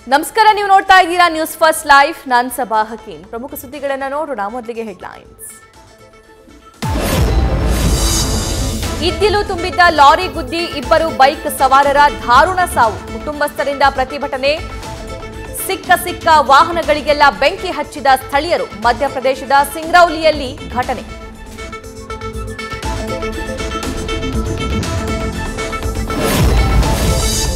ನಮಸ್ಕಾರ, ನೀವು ನೋಡ್ತಾ ಇದ್ದೀರಾ ನ್ಯೂಸ್ ಫಸ್ಟ್ ಲೈವ್. ನಾನು ಸಬಾ ಹಕೀಂ. ಪ್ರಮುಖ ಸುದ್ದಿಗಳನ್ನು ನೋಡೋಣ. ಮೊದಲಿಗೆ ಹೆಡ್ಲೈನ್ಸ್. ಇದ್ದಿಲು ತುಂಬಿದ್ದ ಲಾರಿ ಗುದ್ದಿ ಇಬ್ಬರು ಬೈಕ್ ಸವಾರರ ದಾರುಣ ಸಾವು. ಕುಟುಂಬಸ್ಥರಿಂದ ಪ್ರತಿಭಟನೆ. ಸಿಕ್ಕ ವಾಹನಗಳಿಗೆಲ್ಲ ಬೆಂಕಿ ಹಚ್ಚಿದ ಸ್ಥಳೀಯರು. ಮಧ್ಯಪ್ರದೇಶದ ಸಿಂಗ್ರೌಲಿಯಲ್ಲಿ ಘಟನೆ.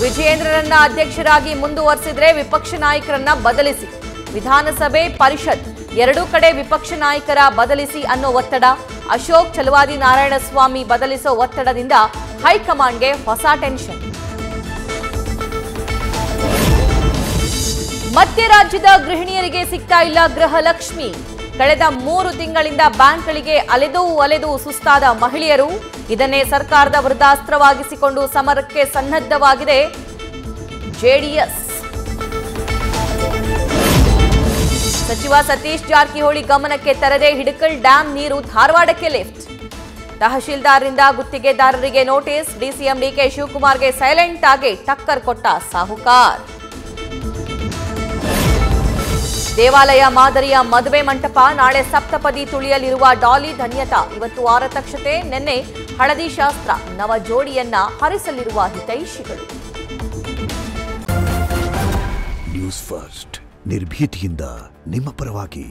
ವಿಜಯೇಂದ್ರರನ್ನ ಅಧ್ಯಕ್ಷರಾಗಿ ಮುಂದುವರೆಸಿದ್ರೆ ವಿಪಕ್ಷ ನಾಯಕರನ್ನ ಬದಲಿಸಿ. ವಿಧಾನಸಭೆ ಪರಿಷತ್ ಎರಡೂ ಕಡೆ ವಿಪಕ್ಷ ನಾಯಕರ ಬದಲಿಸಿ ಅನ್ನೋ ಒತ್ತಡ. ಅಶೋಕ್ ಚಲವಾದಿ ನಾರಾಯಣಸ್ವಾಮಿ ಬದಲಿಸೋ ಒತ್ತಡದಿಂದ ಹೈಕಮಾಂಡ್ಗೆ ಹೊಸ ಟೆನ್ಷನ್. ಮತ್ತೆ ರಾಜ್ಯದ ಗೃಹಿಣಿಯರಿಗೆ ಸಿಗ್ತಾ ಇಲ್ಲ ಗೃಹಲಕ್ಷ್ಮಿ. ಕಳೆದ 3 ತಿಂಗಳಿಂದ ಬ್ಯಾಂಕ್ಗಳಿಗೆ ಅಲೆದು ಸುಸ್ತಾದ ಮಹಿಳೆಯರು. ಇದನ್ನೇ ಸರ್ಕಾರದ ವೃದ್ಧಾಸ್ತ್ರವಾಗಿಸಿಕೊಂಡು ಸಮರಕ್ಕೆ ಸನ್ನದ್ಧವಾಗಿದೆ ಜೆಡಿಎಸ್. ಸಚಿವ ಸತೀಶ್ ಜಾರಕಿಹೊಳಿ ಗಮನಕ್ಕೆ ತರದೆ ಹಿಡಕಲ್ ಡ್ಯಾಂ ನೀರು ಧಾರವಾಡಕ್ಕೆ ಲಿಫ್ಟ್. ತಹಶೀಲ್ದಾರ್ರಿಂದ ಗುತ್ತಿಗೆದಾರರಿಗೆ ನೋಟಿಸ್. ಡಿಸಿಎಂ ಡಿಕೆ ಶಿವಕುಮಾರ್ಗೆ ಸೈಲೆಂಟ್ ಆಗಿ ಟಕ್ಕರ್ ಕೊಟ್ಟ ಸಾಹುಕಾರ್. ದೇವಾಲಯ ಮಾದರಿಯ ಮದುವೆ ಮಂಟಪ. ನಾಳೆ ಸಪ್ತಪದಿ ತುಳಿಯಲಿರುವ ಡಾಲಿ ಧನ್ಯತಾ. ಇವತ್ತು ಆರತಕ್ಷತೆ. ನಿನ್ನೆ ಹಳದಿ ಶಾಸ್ತ್ರ. ನವ ಜೋಡಿಯನ್ನ ಹರಿಸಲಿರುವ ಹಿತೈಷಿಗಳು. ನ್ಯೂಸ್ ಫಸ್ಟ್ ನಿರ್ಭೀತಿಯಿಂದ ನಿಮ್ಮ ಪರವಾಗಿ.